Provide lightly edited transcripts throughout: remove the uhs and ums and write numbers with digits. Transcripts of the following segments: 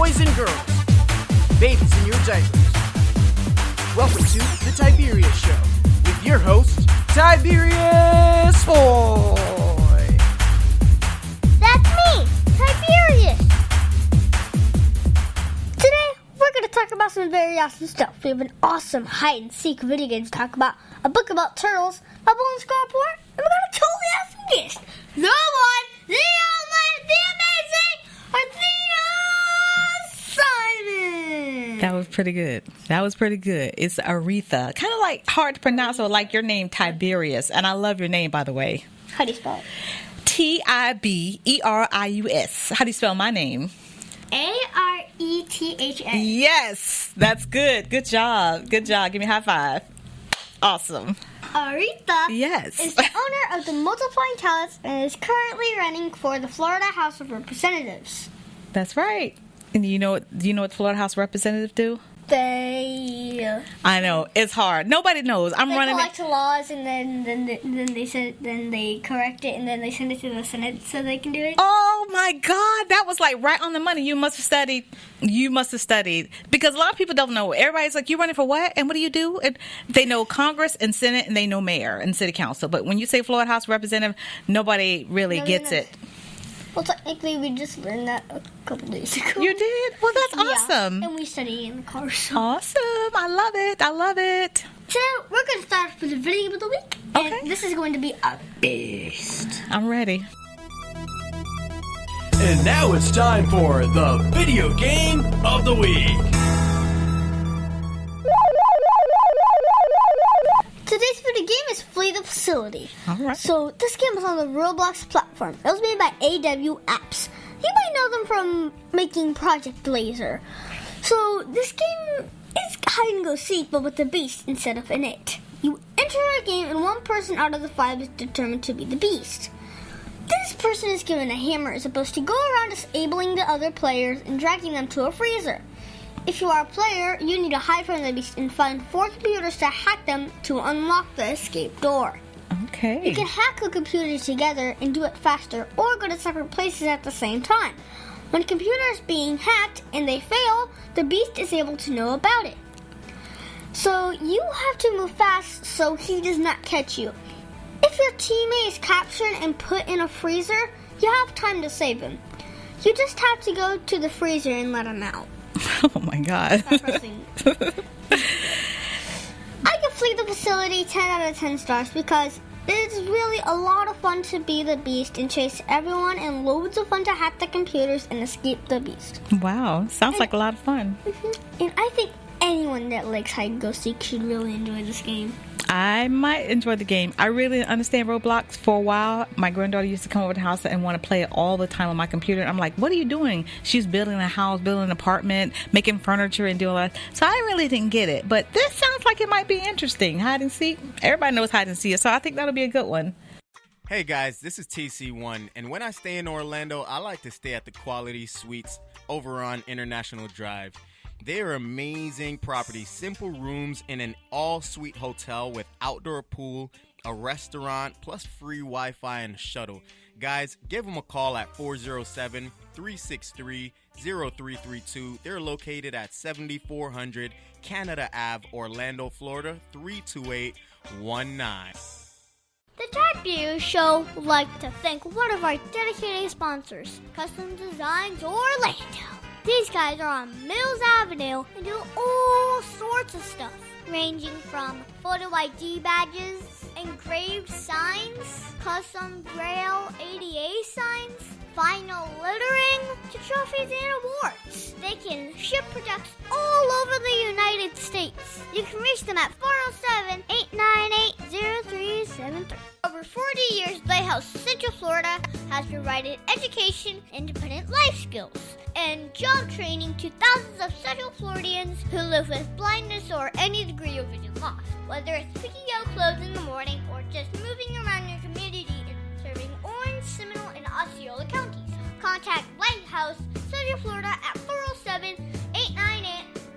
boys and girls, babies in your diapers. Welcome to the Tiberius Show with your host, Tiberius Boy. That's me, Tiberius. Today, we're going to talk about some very awesome stuff. We have an awesome hide-and-seek video game to talk about, a book about turtles, a bowling score report, and we got a totally awesome guest. The one, the only, the amazing Aretha Simons. That was pretty good. It's Aretha. Kind of like hard to pronounce, or like your name, Tiberius. And I love your name, by the way. How do you spell it? Tiberius. How do you spell my name? Areths. Yes, that's good. Good job. Give me a high five. Awesome. Aretha Yes. is the owner of the Multiplying Talents and is currently running for the Florida House of Representatives. That's right. And do you know what the Florida House Representative do? They I know, it's hard. Nobody knows. I'm running. collect laws and then they correct it and then they send it to the Senate so they can do it. Oh my God, that was like right on the money. You must have studied because a lot of people don't know. Everybody's like, "You running for what? And what do you do?" And they know Congress and Senate and they know mayor and city council. But when you say Florida House Representative, nobody really gets it. Well, technically, we just learned that a couple days ago. You did? Well, that's Yeah, awesome. and we study in the car. So. Awesome. I love it. So we're going to start with the video of the week. Okay. And this is going to be a beast. I'm ready. And now it's time for the video game of the week. Today's video game is Flee the Facility. All right. So this game is on the Roblox platform. It was made by AW Apps. You might know them from making Project Laser. So this game is hide and go seek, but with the beast instead of an it. You enter a game and one person out of the 5 is determined to be the beast. This person is given a hammer and is supposed to go around disabling the other players and dragging them to a freezer. If you are a player, you need to hide from the beast and find 4 computers to hack them to unlock the escape door. Okay. You can hack a computer together and do it faster or go to separate places at the same time. When a computer is being hacked and they fail, the beast is able to know about it. So you have to move fast so he does not catch you. If your teammate is captured and put in a freezer, you have time to save him. You just have to go to the freezer and let him out. Oh my God. I can Flee the Facility 10 out of 10 stars because it's really a lot of fun to be the beast and chase everyone and loads of fun to hack the computers and escape the beast. Wow. Sounds like a lot of fun. And I think anyone that likes hide and go seek should really enjoy this game. I might enjoy the game. I really didn't understand Roblox for a while. My granddaughter used to come over to the house and want to play it all the time on my computer. I'm like, what are you doing? She's building a house, building an apartment, making furniture and doing all that. So I really didn't get it. But this sounds like it might be interesting. Hide and seek. Everybody knows hide and seek. So I think that'll be a good one. Hey guys, this is TC1, and when I stay in Orlando, I like to stay at the Quality Suites over on International Drive. They are amazing properties, simple rooms in an all-suite hotel with outdoor pool, a restaurant, plus free Wi-Fi and a shuttle. Guys, give them a call at 407-363-0332. They're located at 7400 Canada Ave, Orlando, Florida, 32819. The Tiberius Show would like to thank one of our dedicated sponsors, Custom Designs Orlando. These guys are on Mills Avenue and do all sorts of stuff, ranging from photo ID badges, engraved signs, custom Braille ADA signs, vinyl lettering, to trophies and awards. They can ship products all over the United States. You can reach them at 407-898-0373. Over 40 years, Lighthouse Central Florida has provided education, independent life skills, and job training to thousands of Central Floridians who live with blindness or any degree of vision loss. Whether it's picking out clothes in the morning or just moving around your community and serving Orange, Seminole, and Osceola counties, contact Lighthouse Central Florida at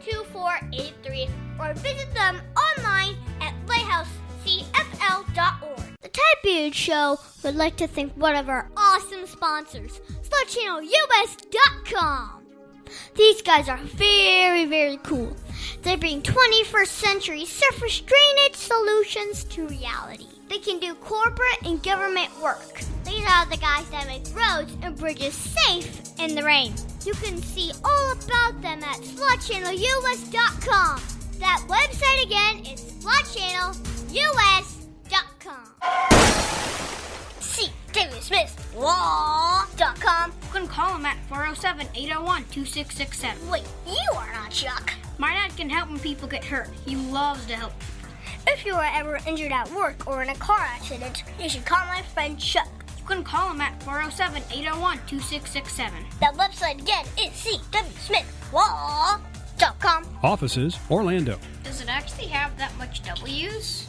407-898-2483 or visit them online at lighthousecfl.org. The Tiberius Show would like to thank one of our awesome sponsors, StarChannelUS.com. These guys are very, very cool. They bring 21st century surface drainage solutions to reality. They can do corporate and government work. These are the guys that make roads and bridges safe in the rain. You can see all about them at slotchannelus.com. That website again is slotchannelus.com. See David Smith Law.com. You can call him at 407-801-2667. Wait, you are not Chuck. My dad can help when people get hurt. He loves to help people. If you are ever injured at work or in a car accident, you should call my friend Chuck. You can call him at 407-801-2667. That website again is cwsmithlaw.com. Offices, Orlando. Does it actually have that much W's?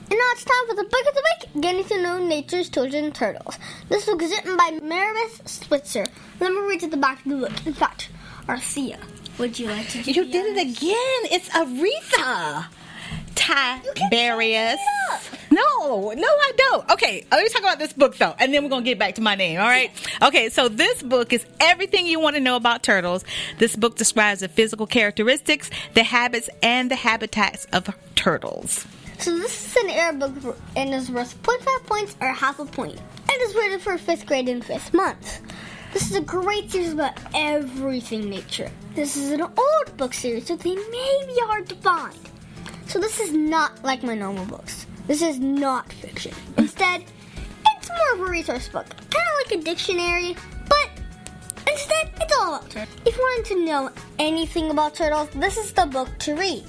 And now it's time for the book of the week, Getting to Know Nature's Children Turtles. This book is written by Meredith Switzer. Let me read to the back of the book. In fact, Arthea, would you like to do You did it again. It's Aretha. Tiberius. No, I don't. Okay, let me talk about this book, though, and then we're going to get back to my name, all right? Okay, so this book is everything you want to know about turtles. This book describes the physical characteristics, the habits, and the habitats of turtles. So this is an air book and is worth 0.5 points or half a point. And is rated for 5th grade and 5th month. This is a great series about everything nature. This is an old book series, so they may be hard to find. So this is not like my normal books. This is not fiction. Instead, it's more of a resource book, kind of like a dictionary, but instead, it's all about turtles. If you wanted to know anything about turtles, this is the book to read.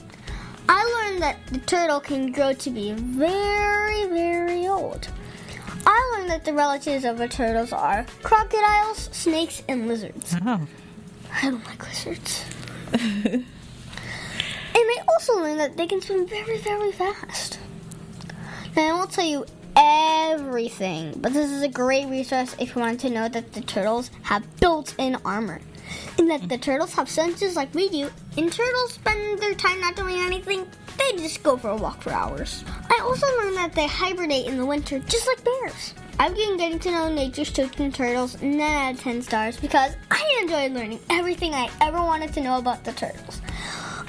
I learned that the turtle can grow to be very, very old. I learned that the relatives of the turtles are crocodiles, snakes, and lizards. Oh. I don't like lizards. And I also learned that they can swim very, very fast. Now, I won't tell you everything, but this is a great resource if you want to know that the turtles have built-in armor. And that the turtles have senses like we do, and turtles spend their time not doing anything. They just go for a walk for hours. I also learned that they hibernate in the winter, just like bears. I've been getting to know Nature's Children Turtles 9 out of 10 stars because I enjoyed learning everything I ever wanted to know about the turtles.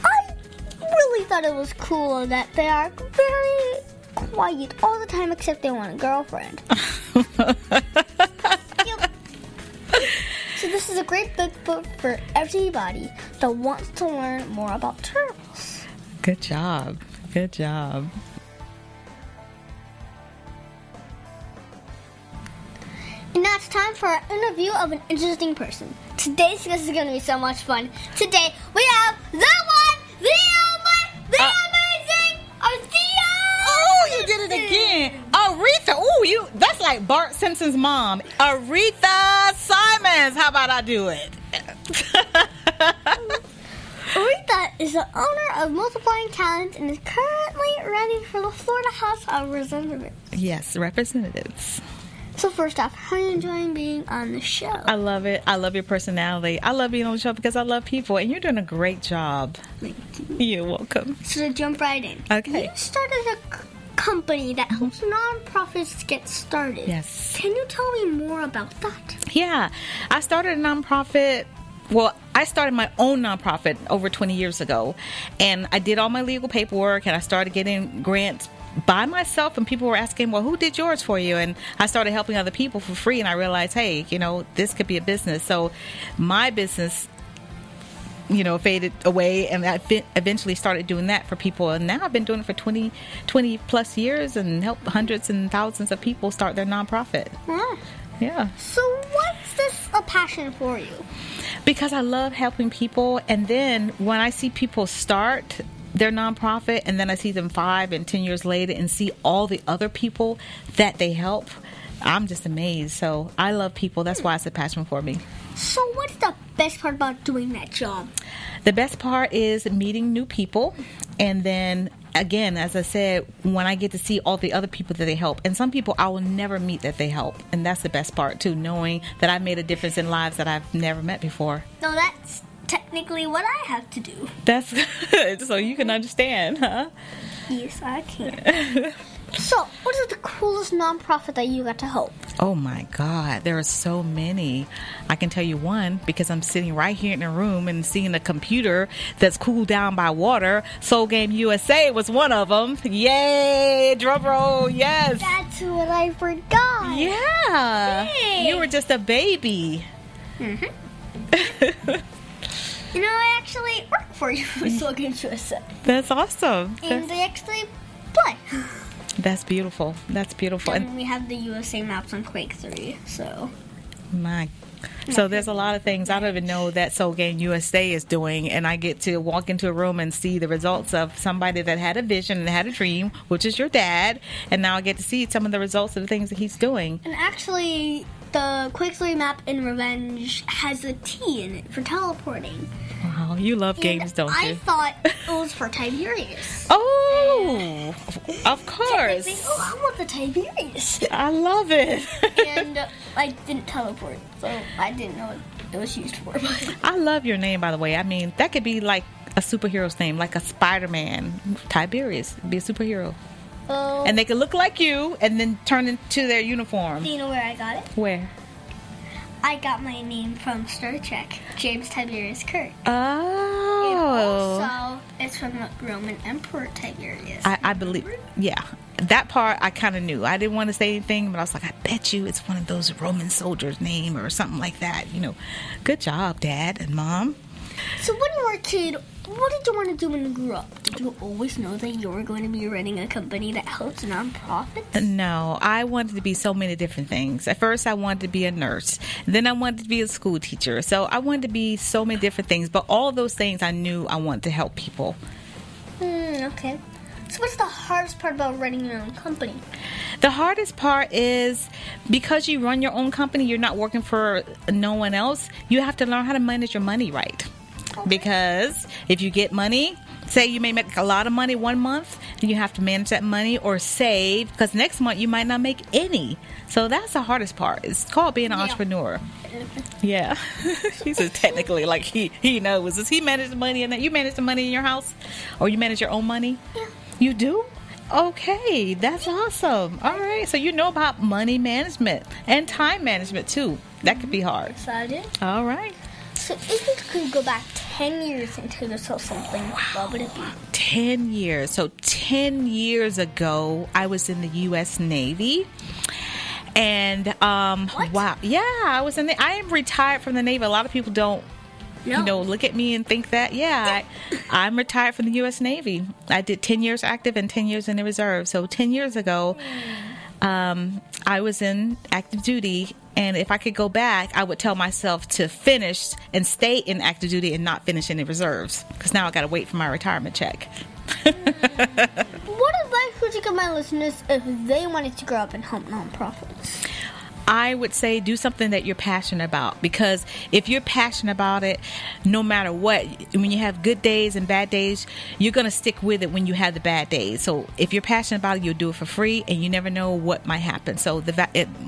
I really thought it was cool that they are very quiet all the time except they want a girlfriend. Yep. So this is a great book for everybody that wants to learn more about turtles. Good job. Good job. And now it's time for our interview of an interesting person. Today's guest is going to be so much fun. Today we have the one, the only, the amazing Arthea! Oh, you did it again. Aretha. Oh, that's like Bart Simpson's mom. Aretha Simons. How about I do it? Aretha is the owner of Multiplying Talent and is currently running for the Florida House of Representatives. Yes, representatives. So first off, how are you enjoying being on the show? I love it. I love your personality. I love being on the show because I love people, and you're doing a great job. Thank you. You're welcome. So to jump right in. Okay. You started a company that helps nonprofits get started. Yes. Can you tell me more about that? Yeah. I started a nonprofit. Well, I started my own nonprofit over 20 years ago, and I did all my legal paperwork, and I started getting grants by myself, and people were asking, well, who did yours for you? And I started helping other people for free, and I realized, hey, this could be a business. So my business, faded away, and I eventually started doing that for people. And now I've been doing it for 20 plus years and helped hundreds and thousands of people start their nonprofit. Wow. Yeah. So what's this a passion for you? Because I love helping people, and then when I see people start their nonprofit, and then I see them 5 and 10 years later and see all the other people that they help, I'm just amazed. So I love people. That's why it's a passion for me. So what's the best part about doing that job? The best part is meeting new people, and then again, as I said, when I get to see all the other people that they help, and some people I will never meet that they help, and that's the best part too, knowing that I made a difference in lives that I've never met before. No, that's technically what I have to do. That's good, so you can understand, huh? Yes, I can. So, what is the coolest nonprofit that you got to help? Oh my God, there are so many. I can tell you one because I'm sitting right here in a room and seeing a computer that's cooled down by water. Soul Game USA was one of them. Yay! Drum roll, yes. That's what I forgot. Yeah. Yay. You were just a baby. You know, I actually work for you for Soul Games USA. That's awesome. And they actually play. That's beautiful. That's beautiful. And we have the USA maps on Quake 3, so... So there's a lot of things I don't even know that Soul Game USA is doing, and I get to walk into a room and see the results of somebody that had a vision and had a dream, which is your dad, and now I get to see some of the results of the things that he's doing. And actually, the Quake 3 map in Revenge has a T in it for teleporting. Wow, you love games, don't I you? thought it was for Tiberius. Oh, of I course. think, I want the Tiberius. I love it. And I didn't teleport, so I didn't know what it was used for. I love your name, by the way. I mean, that could be like a superhero's name, like a Spider-Man. Tiberius would be a superhero. Oh, And they could look like you and then turn into their uniform. do you know where I got it? Where? I got my name from Star Trek, James Tiberius Kirk. Oh. And also, it's from the Roman Emperor Tiberius. I believe, yeah. That part I kind of knew. I didn't want to say anything, but I was like, I bet you it's one of those Roman soldiers' name or something like that. You know, good job, Dad and Mom. So when you were a kid, what did you want to do when you grew up? Did you always know that you were going to be running a company that helps nonprofits? No, I wanted to be so many different things. At first, I wanted to be a nurse. Then I wanted to be a school teacher. So I wanted to be so many different things. But all of those things I knew I wanted to help people. Okay. So what's the hardest part about running your own company? The hardest part is because you run your own company, you're not working for no one else. You have to learn how to manage your money right. Because if you get money, say you may make a lot of money one month, then you have to manage that money or save, because next month you might not make any. So that's the hardest part. It's called being an entrepreneur. Yeah. He says technically like he knows. Does he manage the money and that you manage the money in your house? Or you manage your own money? Yeah. You do? Okay, that's awesome. All right, so you know about money management and time management too. That could be hard. So I did. All right. So if you could go back 10 years and tell yourself something, what would it be? 10 years. So 10 years ago, I was in the U.S. Navy. And, wow. Yeah, I was in I am retired from the Navy. A lot of people don't, look at me and think that. Yeah, I'm retired from the U.S. Navy. I did 10 years active and 10 years in the reserve. So 10 years ago, I was in active duty. And if I could go back, I would tell myself to finish and stay in active duty and not finish in the reserves. Because now I got to wait for my retirement check. What advice would you give my listeners if they wanted to grow up and help nonprofits? I would say do something that you're passionate about, because if you're passionate about it, no matter what, when you have good days and bad days, you're going to stick with it when you have the bad days. So if you're passionate about it, you'll do it for free, and you never know what might happen. So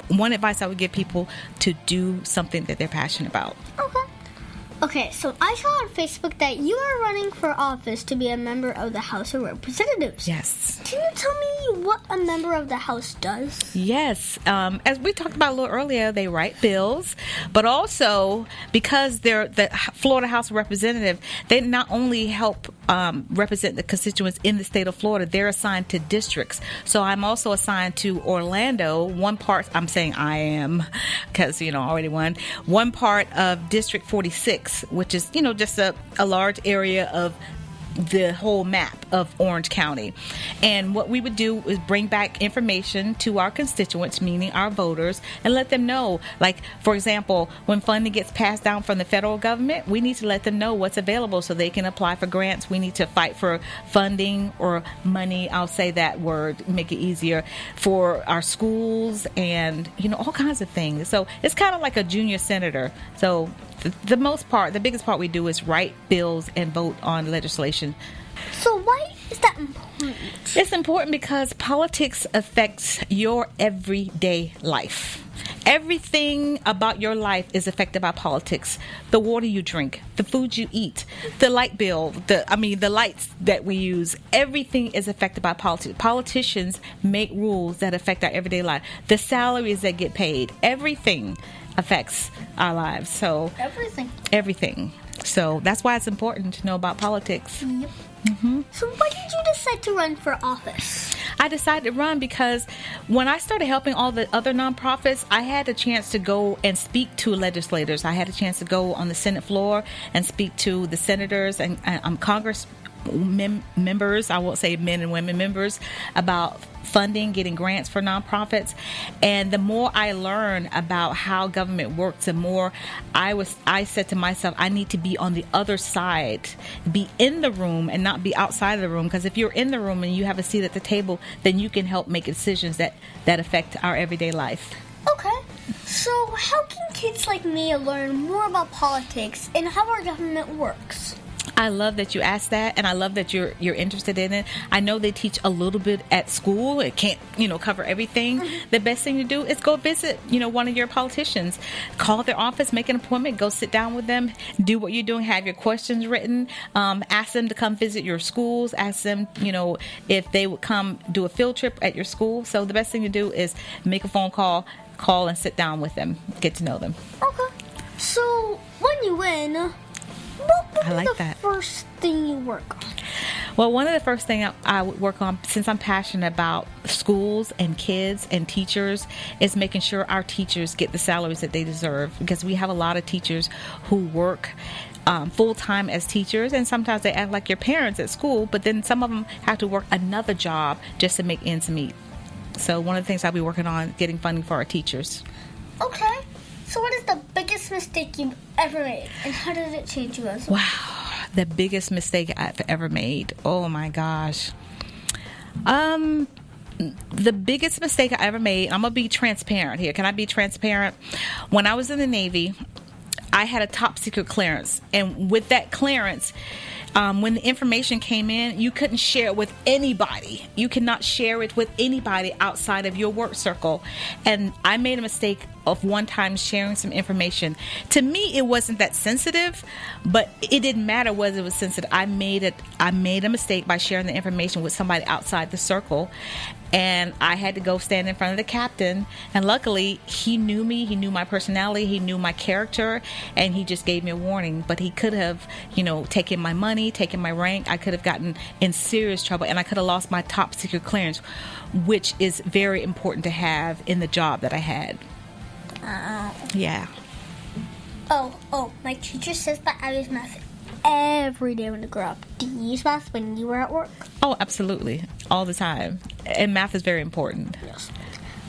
one advice I would give people to do something that they're passionate about. Okay, so I saw on Facebook that you are running for office to be a member of the House of Representatives. Yes. Can you tell me what a member of the House does? Yes. As we talked about a little earlier, they write bills, but also because they're the Florida House of Representatives, they not only help represent the constituents in the state of Florida, they're assigned to districts. So I'm also assigned to Orlando, one part, I'm saying I am, because, I already won, one part of District 46, which is, just a large area of the whole map of Orange County. And what we would do is bring back information to our constituents, meaning our voters, and let them know, like, for example, when funding gets passed down from the federal government, we need to let them know what's available so they can apply for grants. We need to fight for funding or money, I'll say that word, make it easier, for our schools and, all kinds of things. So it's kind of like a junior senator. So the biggest part we do is write bills and vote on legislation. So why is that important? It's important because politics affects your everyday life. Everything about your life is affected by politics. The water you drink, the food you eat, the light bill, the lights that we use, everything is affected by politics. Politicians make rules that affect our everyday life. The salaries that get paid, everything affects our lives. So everything. So that's why it's important to know about politics. Yep. So why did you decide to run for office? I decided to run because when I started helping all the other nonprofits, I had a chance to go and speak to legislators. I had a chance to go on the Senate floor and speak to the senators and Congress members, I won't say men and women members, about funding, getting grants for nonprofits. And the more I learned about how government works, the more I said to myself, I need to be on the other side, be in the room and not be outside of the room. Because if you're in the room and you have a seat at the table, then you can help make decisions that affect our everyday life. Okay. So how can kids like me learn more about politics and how our government works? I love that you asked that, and I love that you're interested in it. I know they teach a little bit at school. It can't, cover everything. The best thing to do is go visit, one of your politicians. Call their office, make an appointment, go sit down with them, do what you're doing, have your questions written, ask them to come visit your schools, ask them, if they would come do a field trip at your school. So the best thing to do is make a phone call and sit down with them, get to know them. Okay. So when you win, what I like would be the that. first thing you work on? Well, one of the first things I would work on, since I'm passionate about schools and kids and teachers, is making sure our teachers get the salaries that they deserve. Because we have a lot of teachers who work full-time as teachers, and sometimes they act like your parents at school, but then some of them have to work another job just to make ends meet. So one of the things I'll be working on, getting funding for our teachers. Okay. So what is the biggest mistake you've ever made, and how did it change you as well? Wow, the biggest mistake I've ever made. Oh my gosh. The biggest mistake I ever made, I'm going to be transparent here. Can I be transparent? When I was in the Navy, I had a top secret clearance. And with that clearance, when the information came in, you couldn't share it with anybody. You cannot share it with anybody outside of your work circle. And I made a mistake of one time sharing some information. To me, it wasn't that sensitive, but it didn't matter whether it was sensitive. I made a mistake by sharing the information with somebody outside the circle. And I had to go stand in front of the captain. And luckily, he knew me. He knew my personality. He knew my character. And he just gave me a warning. But he could have, taken my money, taken my rank. I could have gotten in serious trouble. And I could have lost my top secret clearance, which is very important to have in the job that I had. Yeah. Oh, my teacher says that I use math every day when I grow up. Do you use math when you were at work? Oh, absolutely. All the time. And math is very important. Yes.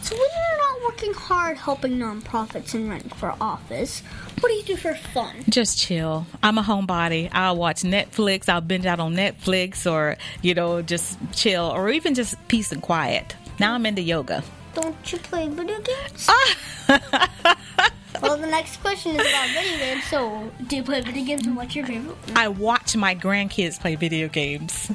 So when you're not working hard helping nonprofits and running for office, what do you do for fun? Just chill. I'm a homebody. I'll watch Netflix. I'll binge out on Netflix, or, just chill, or even just peace and quiet. Now I'm into yoga. Don't you play video games? Well, the next question is about video games. So, do you play video games, and what's your favorite? I watch my grandkids play video games.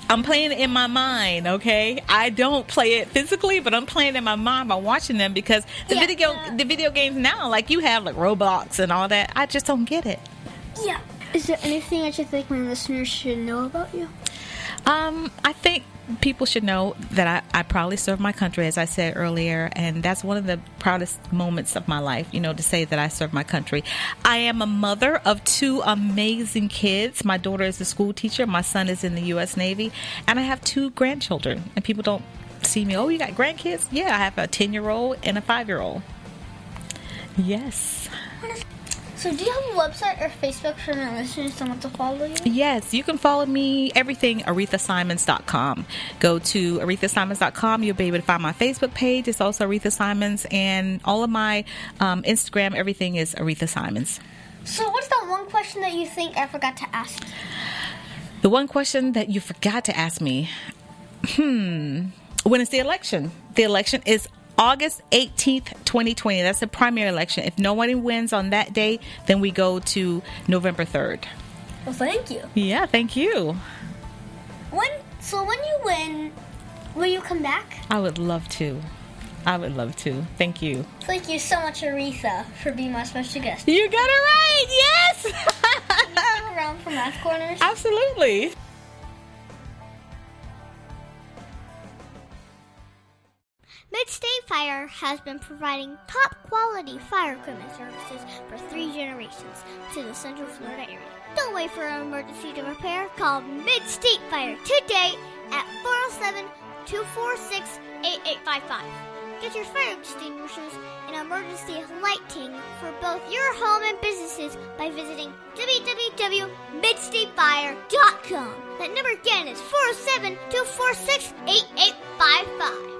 I'm playing it in my mind, okay? I don't play it physically, but I'm playing it in my mind by watching them, because the video games now, like you have like Roblox and all that, I just don't get it. Yeah. Is there anything that you think my listeners should know about you? I think people should know that I proudly serve my country, as I said earlier, and that's one of the proudest moments of my life, to say that I serve my country. I am a mother of 2 amazing kids. My daughter is a school teacher. My son is in the U.S. Navy, and I have 2 grandchildren. And people don't see me, oh, you got grandkids? Yeah, I have a 10-year-old and a 5-year-old. Yes. So do you have a website or Facebook for my listeners that want to follow you? Yes, you can follow me, everything, ArethaSimons.com. Go to ArethaSimons.com. You'll be able to find my Facebook page. It's also Aretha Simons. And all of my Instagram, everything is Aretha Simons. So what's that one question that you think I forgot to ask? The one question that you forgot to ask me? When is the election? The election is August 18th, 2020. That's the primary election. If nobody wins on that day, then we go to November 3rd. Well, thank you. Yeah, thank you. When you win, will you come back? I would love to. I would love to. Thank you. Thank you so much, Aretha, for being my special guest. You got it right. Yes. Can you stick around for Math Corners? Absolutely. Mid-State Fire has been providing top-quality fire equipment services for 3 generations to the Central Florida area. Don't wait for an emergency to repair. Call Mid-State Fire today at 407-246-8855. Get your fire extinguishers and emergency lighting for both your home and businesses by visiting www.midstatefire.com. That number again is 407-246-8855.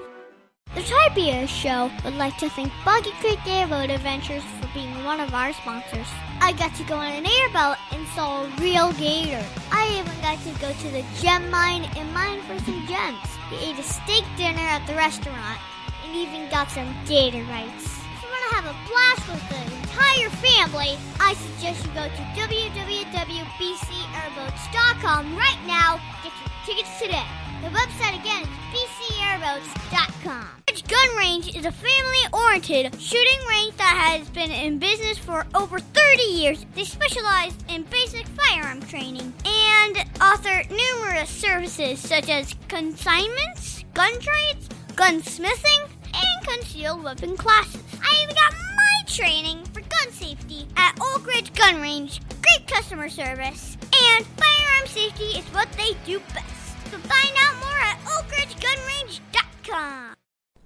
The Tiberius Show would like to thank Boggy Creek Airboat Adventures for being one of our sponsors. I got to go on an airboat and saw a real gator. I even got to go to the gem mine and mine for some gems. We ate a steak dinner at the restaurant and even got some gator rights. If you want to have a blast with the entire family, I suggest you go to www.bcairboats.com right now. Get your tickets today. The website again is bcairboats.com. Gun Range is a family-oriented shooting range that has been in business for over 30 years. They specialize in basic firearm training and offer numerous services such as consignments, gun trades, gunsmithing, and concealed weapon classes. I even got my training for gun safety at Oak Ridge Gun Range. Great customer service, and firearm safety is what they do best. So find out more at oakridgegunrange.com.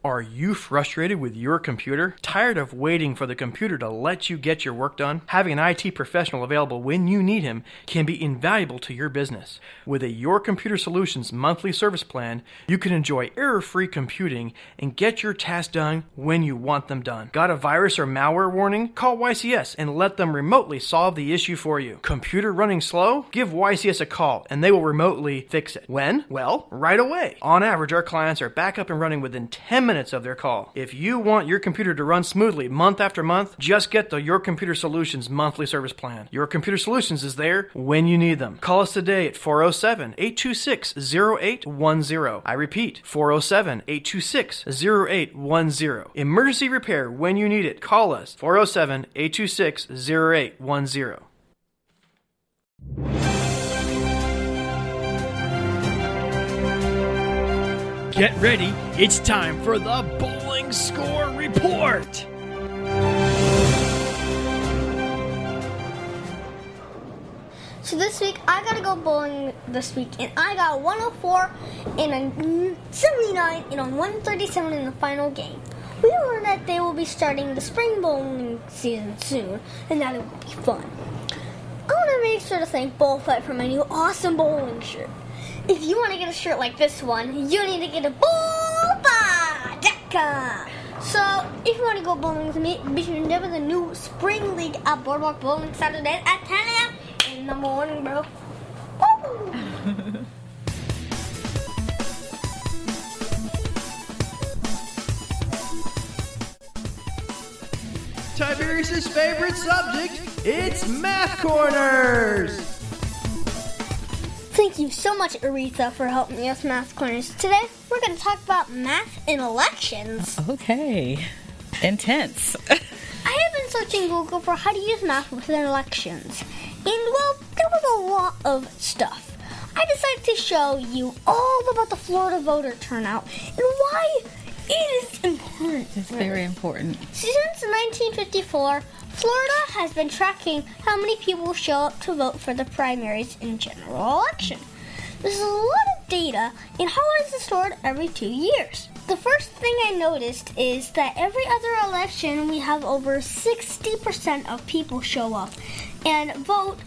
Are you frustrated with your computer? Tired of waiting for the computer to let you get your work done? Having an IT professional available when you need him can be invaluable to your business. With a Your Computer Solutions monthly service plan, you can enjoy error-free computing and get your tasks done when you want them done. Got a virus or malware warning? Call YCS and let them remotely solve the issue for you. Computer running slow? Give YCS a call and they will remotely fix it. When? Well, right away. On average, our clients are back up and running within 10 minutes of their call. If you want your computer to run smoothly month after month, just get the Your Computer Solutions monthly service plan. Your Computer Solutions is there when you need them. Call us today at 407-826-0810. I repeat, 407-826-0810. Emergency repair when you need it. Call us, 407-826-0810. Get ready, it's time for the Bowling Score Report! So this week, I got to go bowling this week, and I got 104 and a 79 and a 137 in the final game. We learned that they will be starting the spring bowling season soon, and that it will be fun. I want to make sure to thank Bullfight for my new awesome bowling shirt. If you want to get a shirt like this one, you need to get a bullfight.com. So, if you want to go bowling with me, be sure to endeavor the new Spring League at Boardwalk Bowling Saturday at 10 a.m. in the morning, bro. Woo! Tiberius' favorite subject, it's Math Corners! Thank you so much, Aretha, for helping me with Math Corners. Today, we're going to talk about math in elections. Okay. Intense. I have been searching Google for how to use math within elections. And, well, there was a lot of stuff. I decided to show you all about the Florida voter turnout and why it is important. It's very important. Since 1954, Florida has been tracking how many people show up to vote for the primaries in general election. This is a lot of data, and how it is stored every 2 years. The first thing I noticed is that every other election we have over 60% of people show up and vote,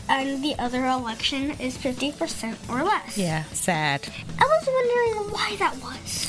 and the other election is 50% or less. Yeah, sad. I was wondering why that was.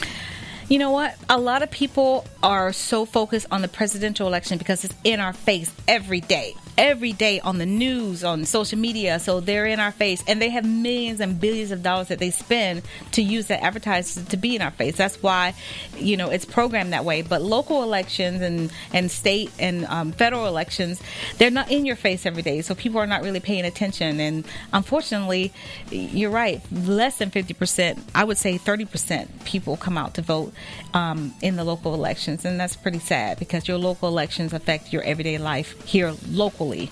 You know what? A lot of people are so focused on the presidential election because it's in our face every day. every day on the news, on social media. So they're in our face, and they have millions and billions of dollars that they spend to use that advertising to be in our face. That's why, it's programmed that way. But local elections and state and federal elections, they're not in your face every day. So people are not really paying attention. And unfortunately, you're right. Less than 50%, I would say 30% people come out to vote in the local elections. And that's pretty sad, because your local elections affect your everyday life here locally.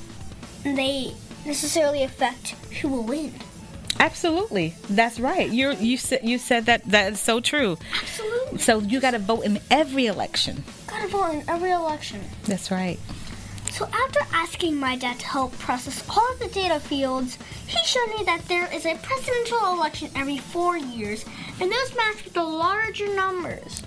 They necessarily affect who will win. Absolutely, that's right. You said that is so true. Absolutely. So you got to vote in every election. Gotta vote in every election. That's right. So after asking my dad to help process all of the data fields, he showed me that there is a presidential election every 4 years, and those match with the larger numbers.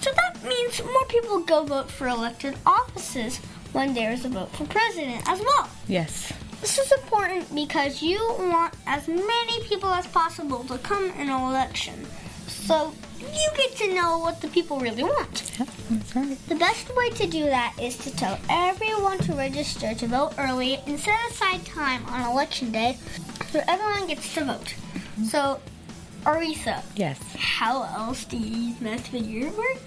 So that means more people go vote for elected offices when there is a vote for president as well. Yes. This is important because you want as many people as possible to come in an election. So you get to know what the people really want. Yep, that's right. The best way to do that is to tell everyone to register to vote early and set aside time on election day so everyone gets to vote. So, Aretha. Yes. How else do you use math for your work?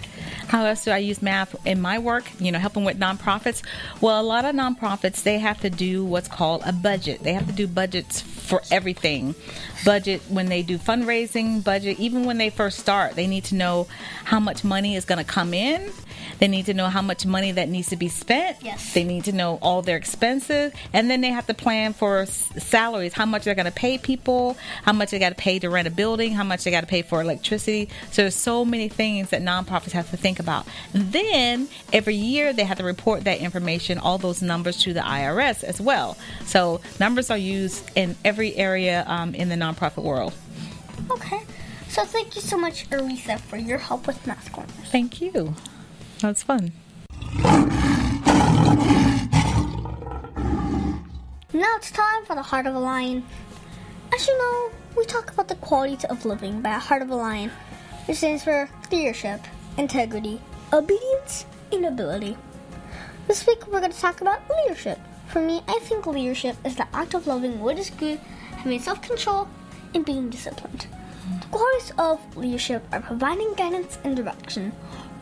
How else do I use math in my work? Helping with nonprofits. Well, a lot of nonprofits, they have to do what's called a budget. They have to do budgets for everything. Budget when they do fundraising, budget even when they first start. They need to know how much money is going to come in. They need to know how much money that needs to be spent. Yes. They need to know all their expenses. And then they have to plan for salaries, how much they're going to pay people, how much they got to pay to rent a building, how much they got to pay for electricity. So there's so many things that nonprofits have to think about. Then every year they have to report that information, all those numbers, to the IRS as well. So numbers are used in every area in the nonprofit world. Okay. So thank you so much, Aretha, for your help with Math Corners. Thank you. That was fun. Now it's time for the Heart of a Lion. As you know, we talk about the qualities of living by a Heart of a Lion. It stands for leadership, integrity, obedience, and ability. This week we're going to talk about leadership. For me, I think leadership is the act of loving what is good, having self-control, and being disciplined. The qualities of leadership are providing guidance and direction,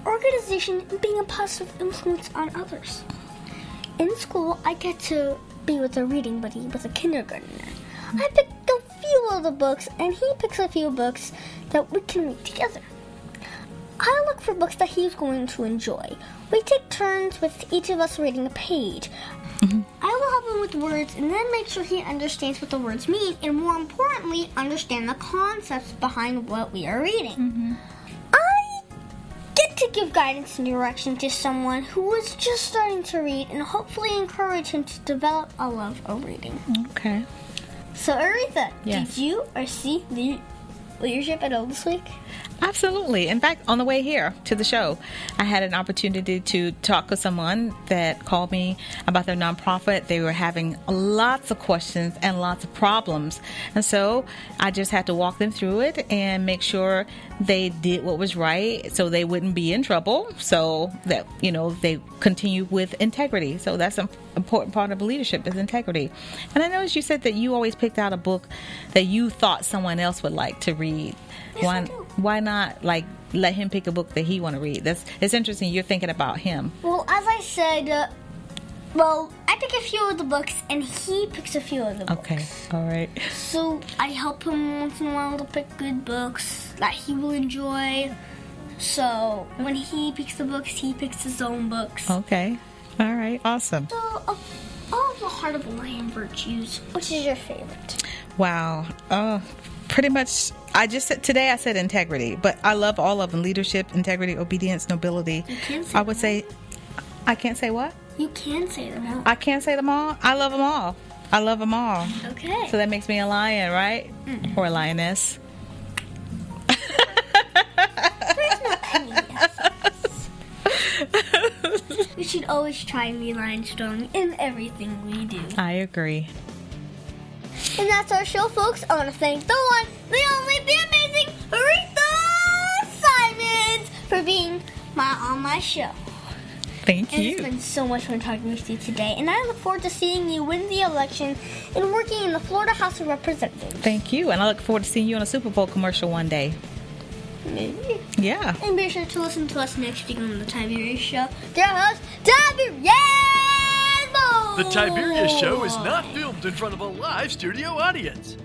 organization, and being a positive influence on others. In school, I get to be with a reading buddy with a kindergartner. I pick a few of the books, and he picks a few books that we can read together. I look for books that he's going to enjoy. We take turns with each of us reading a page. I will help him with words and then make sure he understands what the words mean, and more importantly, understand the concepts behind what we are reading. I get to give guidance and direction to someone who is just starting to read and hopefully encourage him to develop a love of reading. Okay. So, Aretha, Yes. did you or see leadership at all this week? Absolutely. In fact, on the way here to the show, I had an opportunity to talk with someone that called me about their nonprofit. They were having lots of questions and lots of problems. And so I just had to walk them through it and make sure they did what was right so they wouldn't be in trouble, so that, they continue with integrity. So that's an important part of leadership, is integrity. And I noticed you said that you always picked out a book that you thought someone else would like to read. Yes, Why not let him pick a book that he want to read? It's interesting. You're thinking about him. Well, as I said, I pick a few of the books and he picks a few of the books. Okay, all right. So I help him once in a while to pick good books that he will enjoy. So when he picks the books, he picks his own books. Okay, all right, awesome. So of all of the Heart of a Lion virtues, which is your favorite? Wow. Pretty much, I said integrity, but I love all of them: leadership, integrity, obedience, nobility. You can say I would say, I can't say what? You can say them all. I can't say them all. I love them all. I love them all. Okay. So that makes me a lion, right? Or a lioness. There's no any yeses. We should always try and be lion strong in everything we do. I agree. And that's our show, folks. I want to thank the one, the only, the amazing Aretha Simons for being on my show. Thank And you. it's been so much fun talking with you today. And I look forward to seeing you win the election and working in the Florida House of Representatives. Thank you. And I look forward to seeing you on a Super Bowl commercial one day. Maybe. Yeah. And be sure to listen to us next week on the Tiberius Show. Their host, Tiberius Boy. The Tiberius Show is not filmed in front of a live studio audience.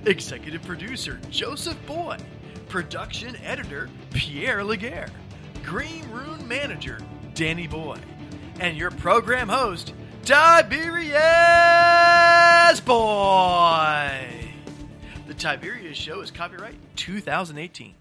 Executive producer Joseph Boy. Production editor Pierre Laguerre. Green Room manager Danny Boy. And your program host, Tiberius Boy. The Tiberius Show is copyright 2018.